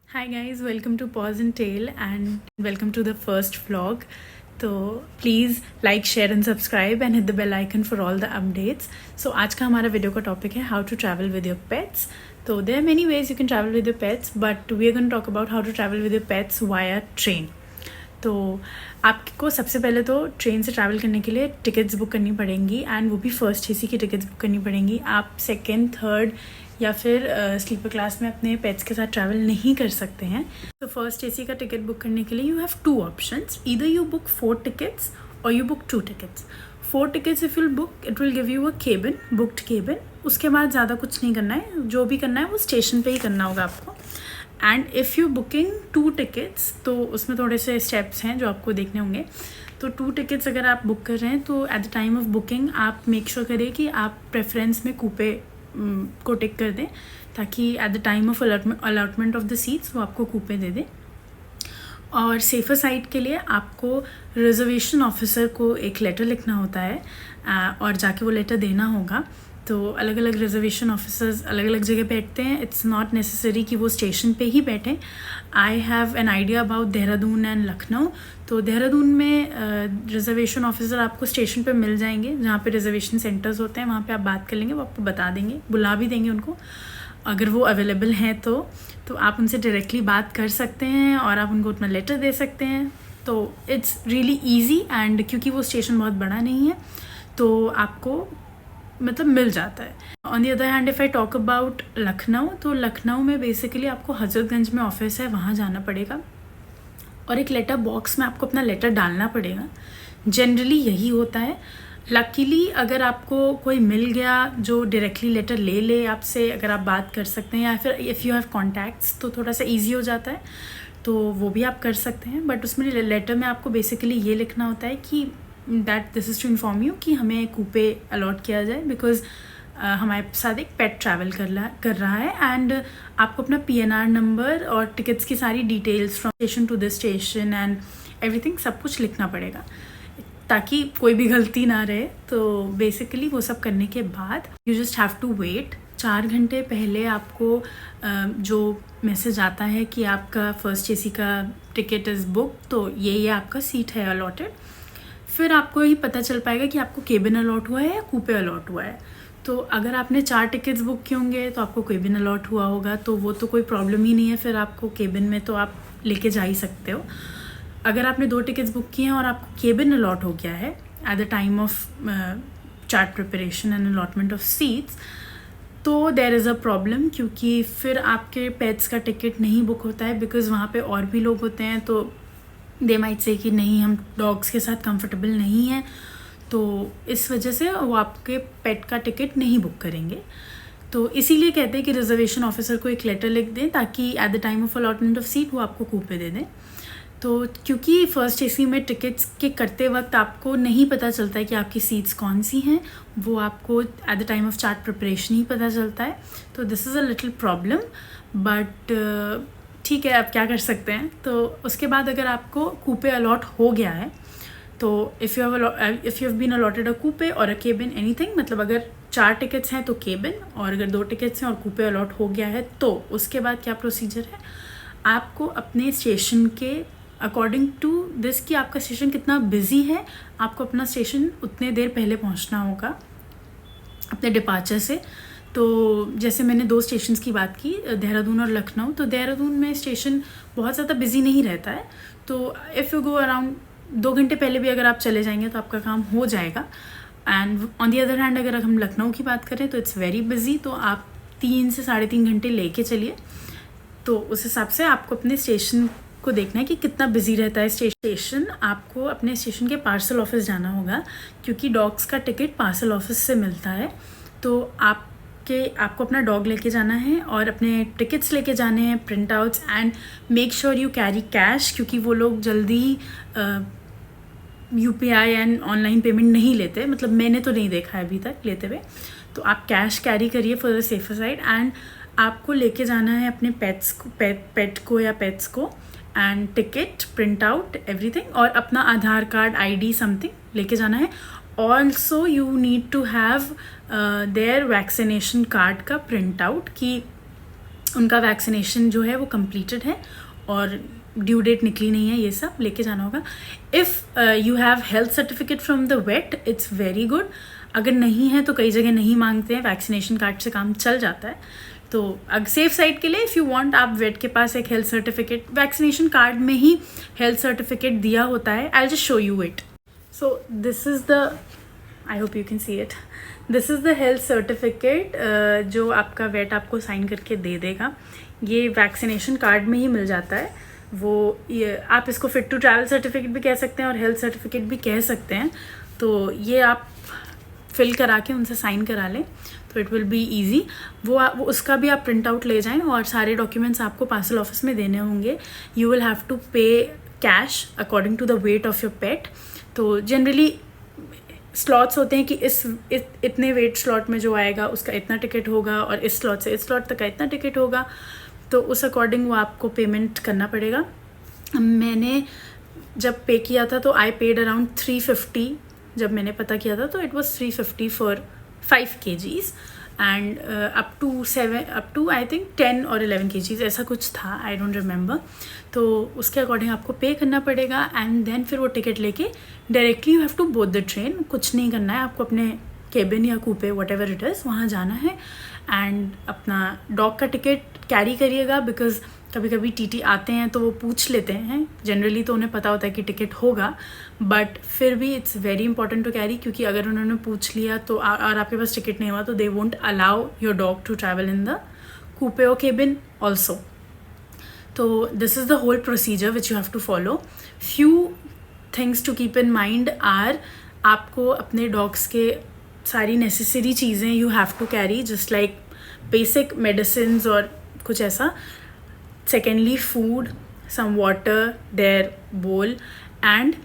Hi guys, welcome to Pause and Tale and welcome to the first vlog. तो please like share and subscribe and hit the bell icon for all the updates. So आज का हमारा video का topic है how to travel with your pets. तो there are many ways you can travel with your pets but we are going to talk about how to travel with your pets via train. तो आपको सबसे पहले तो train से travel करने के लिए टिकट्स बुक करनी पड़ेंगी एंड वो भी फर्स्ट एसी की टिकट्स बुक करनी पड़ेंगी. आप सेकेंड थर्ड या फिर स्लीपर क्लास में अपने पेट्स के साथ ट्रैवल नहीं कर सकते हैं. तो फर्स्ट एसी का टिकट बुक करने के लिए you have two options. Either you book 4 tickets और you book 2 tickets. 4 tickets if you book it will give you a cabin, booked cabin. उसके बाद ज़्यादा कुछ नहीं करना है, जो भी करना है वो स्टेशन पे ही करना होगा आपको. And if you booking 2 tickets तो उसमें थोड़े से स्टेप्स हैं जो आपको देखने होंगे. तो 2 tickets अगर आप बुक कर रहे हैं तो eight the time of booking आप मेक श्योर करें कि आप प्रेफरेंस में कूपे को टिक कर दें ताकि eight the time of allotment of the seats वो आपको कूपे दे दें. और सेफर साइड के लिए आपको रिजर्वेशन ऑफिसर को एक लेटर लिखना होता है और जाके वो लेटर देना होगा. तो अलग अलग रिजर्वेशन ऑफिसर्स अलग अलग जगह बैठते हैं. इट्स नॉट नेसेसरी कि वो स्टेशन पे ही बैठें. I have an idea about Dehradun and Lucknow. तो देहरादून में रिजर्वेशन ऑफिसर आपको स्टेशन पे मिल जाएंगे जहाँ पे रिजर्वेशन सेंटर्स होते हैं. वहाँ पे आप बात कर लेंगे, वो आपको बता देंगे, बुला भी देंगे उनको अगर वो अवेलेबल हैं. तो आप उनसे डायरेक्टली बात कर सकते हैं और आप उनको अपना लेटर दे सकते हैं. तो इट्स रियली ईजी एंड क्योंकि वो स्टेशन बहुत बड़ा नहीं है तो आपको मतलब मिल जाता है. On the other hand if I talk about Lucknow, तो लखनऊ में बेसिकली आपको हजरतगंज में ऑफिस है, वहाँ जाना पड़ेगा और एक लेटर बॉक्स में आपको अपना लेटर डालना पड़ेगा. जनरली यही होता है. लकीली अगर आपको कोई मिल गया जो डायरेक्टली लेटर ले ले आपसे, अगर आप बात कर सकते हैं या फिर इफ़ यू हैव कॉन्टैक्ट्स तो थोड़ा सा ईजी हो जाता है, तो वो भी आप कर सकते हैं. बट उसमें लेटर में आपको बेसिकली ये लिखना होता है कि that this is to inform you कि हमें कूपे अलॉट किया जाए बिकॉज हमारे साथ एक पेट ट्रैवल कर रहा है. एंड आपको अपना PNR नंबर और टिकट्स की सारी details from station to this station and everything सब कुछ लिखना पड़ेगा ताकि कोई भी गलती ना रहे. तो बेसिकली वो सब करने के बाद you just have to wait. 4 घंटे पहले आपको जो मैसेज आता है कि आपका फर्स्ट एसी का टिकट इज़ बुक, तो ये आपका सीट है अलॉटेड. फिर आपको ही पता चल पाएगा कि आपको केबिन अलॉट हुआ है या कूपे अलॉट हुआ है. तो अगर आपने 4 टिकट्स बुक किए होंगे तो आपको केबिन अलॉट हुआ होगा, तो वो तो कोई प्रॉब्लम ही नहीं है. फिर आपको केबिन में तो आप लेके जा ही सकते हो. अगर आपने 2 टिकट्स बुक किए हैं और आपको केबिन अलॉट हो गया है eight the time of chart preparation and allotment of seats, तो देयर इज़ अ प्रॉब्लम क्योंकि फिर आपके पेट्स का टिकट नहीं बुक होता है बिकॉज़ वहाँ पे और भी लोग होते हैं. तो दे माइट से कि नहीं, हम डॉग्स के साथ कंफर्टेबल नहीं हैं, तो इस वजह से वो आपके पेट का टिकट नहीं बुक करेंगे. तो इसीलिए कहते हैं कि रिजर्वेशन ऑफिसर को एक लेटर लिख दें ताकि eight the time of allotment of seat वो आपको कूपे दे दें. तो क्योंकि फ़र्स्ट एसी में टिकट्स के करते वक्त आपको नहीं पता चलता है कि आपकी सीट्स कौन सी हैं, वो आपको at the time of chart preparation ही पता चलता है. तो this is a little problem but ठीक है, आप क्या कर सकते हैं. तो उसके बाद अगर आपको कूपे अलॉट हो गया है तो if you have been allotted a coupe और अ केबिन एनीथिंग, मतलब अगर 4 टिकट्स हैं तो केबिन और अगर 2 टिकट्स हैं और कूपे अलॉट हो गया है, तो उसके बाद क्या प्रोसीजर है. आपको अपने स्टेशन के अकॉर्डिंग टू दिस कि आपका स्टेशन कितना बिजी है, आपको अपना स्टेशन उतने देर पहले पहुंचना होगा अपने डिपार्चर से. तो जैसे मैंने 2 स्टेशंस की बात की, देहरादून और लखनऊ. तो देहरादून में स्टेशन बहुत ज़्यादा बिजी नहीं रहता है. तो इफ़ यू गो अराउंड 2 घंटे पहले भी अगर आप चले जाएंगे तो आपका काम हो जाएगा. And on the other hand अगर हम लखनऊ की बात करें तो इट्स वेरी बिजी. तो आप 3 से 3.5 घंटे लेके चलिए. तो उस हिसाब से आपको अपने स्टेशन को देखना है कि कितना बिजी रहता है स्टेशन. आपको अपने स्टेशन के पार्सल ऑफिस जाना होगा क्योंकि डॉग्स का टिकट पार्सल ऑफिस से मिलता है. तो आपको अपना डॉग लेके जाना है और अपने टिकट्स लेके जाने हैं, print outs, and make sure you carry cash क्योंकि वो लोग जल्दी UPI एंड ऑनलाइन पेमेंट नहीं लेते. मतलब मैंने तो नहीं देखा है अभी तक लेते हुए. तो आप कैश कैरी करिए for the safer side. And आपको लेके जाना है अपने पेट को या पेट्स को, and ticket, print out, everything, और अपना आधार कार्ड, ID समथिंग लेके जाना है. Also you need to have their vaccination card का प्रिंट आउट कि उनका वैक्सीनेशन जो है वो कंप्लीटेड है और ड्यू डेट निकली नहीं है, ये सब लेके जाना होगा. If you have health certificate from the vet, it's very good. अगर नहीं है तो कई जगह नहीं मांगते हैं, वैक्सीनेशन कार्ड से काम चल जाता है. तो अगर सेफ साइड के लिए इफ़ यू वांट, आप वेट के पास एक हेल्थ सर्टिफिकेट, वैक्सीनेशन कार्ड में ही हेल्थ सर्टिफिकेट दिया होता है. I just show you it. So this is the, I hope you can see it, this is the health certificate जो आपका वेट आपको साइन करके दे देगा. ये वैक्सीनेशन कार्ड में ही मिल जाता है. वो ये आप इसको फिट टू ट्रैवल सर्टिफिकेट भी कह सकते हैं और हेल्थ सर्टिफिकेट भी कह सकते हैं. तो ये आप फिल करा के उनसे साइन करा लें तो इट विल बी ईजी. वो उसका भी आप प्रिंट आउट ले जाएं और सारे डॉक्यूमेंट्स आपको पार्सल ऑफिस में देने होंगे. You will have to pay cash according to the weight of your pet. तो जनरली स्लॉट्स होते हैं कि इतने वेट स्लॉट में जो आएगा उसका इतना टिकट होगा और इस स्लॉट से इस स्लॉट तक का इतना टिकट होगा. तो उस अकॉर्डिंग वो आपको पेमेंट करना पड़ेगा. मैंने जब पे किया था तो आई पेड अराउंड 350. जब मैंने पता किया था तो it was 350 for 5 kgs and up to I think 10 और 11 kgs ऐसा कुछ था, आई डोंट रिमेंबर. तो उसके अकॉर्डिंग आपको पे करना पड़ेगा एंड देन फिर वो टिकट लेके directly you have to board the train. कुछ नहीं करना है आपको, अपने केबिन या coupe whatever it is वहाँ जाना है एंड अपना डॉग का टिकट कैरी करिएगा. बिकॉज कभी कभी टीटी आते हैं तो वो पूछ लेते हैं. जनरली तो उन्हें पता होता है कि टिकट होगा, बट फिर भी it's very important to carry, क्योंकि अगर उन्होंने पूछ लिया तो और आपके पास टिकट नहीं हुआ तो they won't allow your dog to travel in the coupe और केबिन ऑल्सो. तो this is the whole procedure which you have to follow. Few things to keep in mind are, आपको अपने डॉग्स के सारी necessary चीज़ें you have to carry, just like basic medicine और कुछ ऐसा. Secondly, food, some water, their bowl, and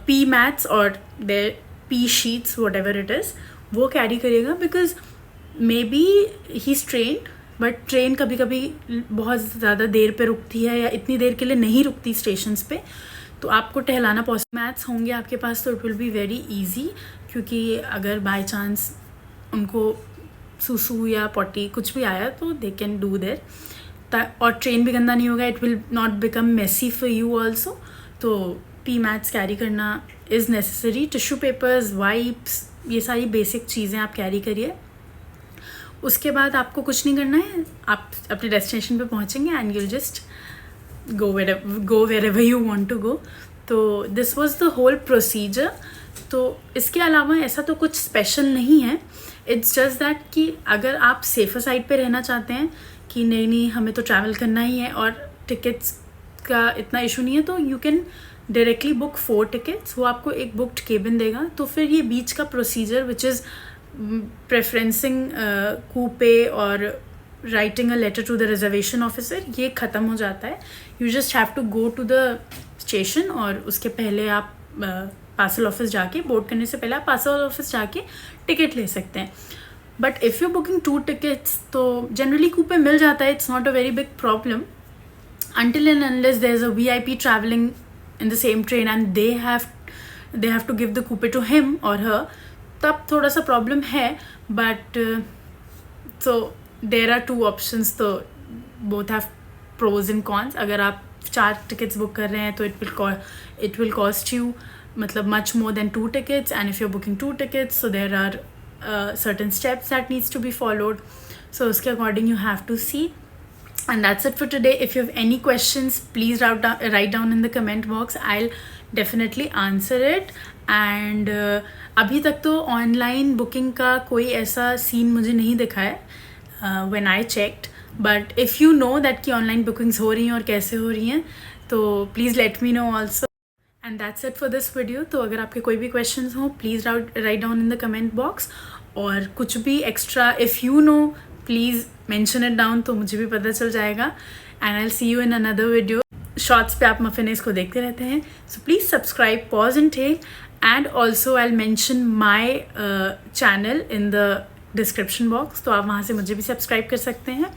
pee mats or their pee sheets, whatever it is, वो carry करिएगा. Because maybe he is trained, but train कभी कभी बहुत ज़्यादा देर पे रुकती है या इतनी देर के लिए नहीं रुकती स्टेशंस पे, तो आपको टहलाना पॉसिबल. मैथ्स होंगे आपके पास तो it will be very easy, क्योंकि अगर बाई चांस उनको सुसु या पॉटी कुछ भी आया तो दे कैन डू देयर. और ट्रेन भी गंदा नहीं होगा, it will not become messy for you also. तो पी मैट्स कैरी करना is necessary. Tissue papers, wipes, ये सारी बेसिक चीज़ें आप कैरी करिए. उसके बाद आपको कुछ नहीं करना है, आप अपने डेस्टिनेशन पे पहुँचेंगे and you'll just go wherever you want to go. तो this was the whole procedure. तो इसके अलावा ऐसा तो कुछ स्पेशल नहीं है. इट्स जस्ट दैट कि अगर आप सेफर साइड पे रहना चाहते हैं कि नहीं हमें तो ट्रैवल करना ही है और टिकट्स का इतना इशू नहीं है, तो you can directly book 4 tickets. वो आपको एक बुक्ड केबिन देगा. तो फिर ये बीच का procedure which is preferencing coupe और writing a letter to the reservation officer, ये ख़त्म हो जाता है. You just have to go to the station और उसके पहले आप पार्सल ऑफिस जाके, बोर्ड करने से पहले आप पार्सल ऑफिस जाके टिकट ले सकते हैं. But if you booking 2 tickets तो जनरली कूपे मिल जाता है. It's not a very big problem until and unless there's a VIP traveling in the same train and they have to give the coupe to him or her, तब थोड़ा सा problem है. But so there are 2 options, तो both have pros and cons. अगर आप 4 tickets book कर रहे हैं तो it will cost you मतलब much more than 2 tickets, and if you're booking 2 tickets so there are certain steps that needs to be followed. So उसके according you have to see. And that's it for today. If you have any questions, please write down in the comment box. I'll definitely answer it. And अभी तक तो online booking का कोई ऐसा scene मुझे नहीं दिखा है when I checked. But if you know that कि ऑनलाइन बुकिंग्स हो रही हैं और कैसे हो रही हैं, तो please let me know also. And that's it for this video. तो अगर आपके कोई भी क्वेश्चंस हो please write down in the comment box. और कुछ भी extra if you know please mention it down, तो मुझे भी पता चल जाएगा. And I will see you in another video. Shorts पे आप मफिनेस को देखते रहते हैं, so please subscribe paws and tail. And also I will mention my channel in the description box, तो आप वहाँ से मुझे भी सब्सक्राइब कर सकते हैं.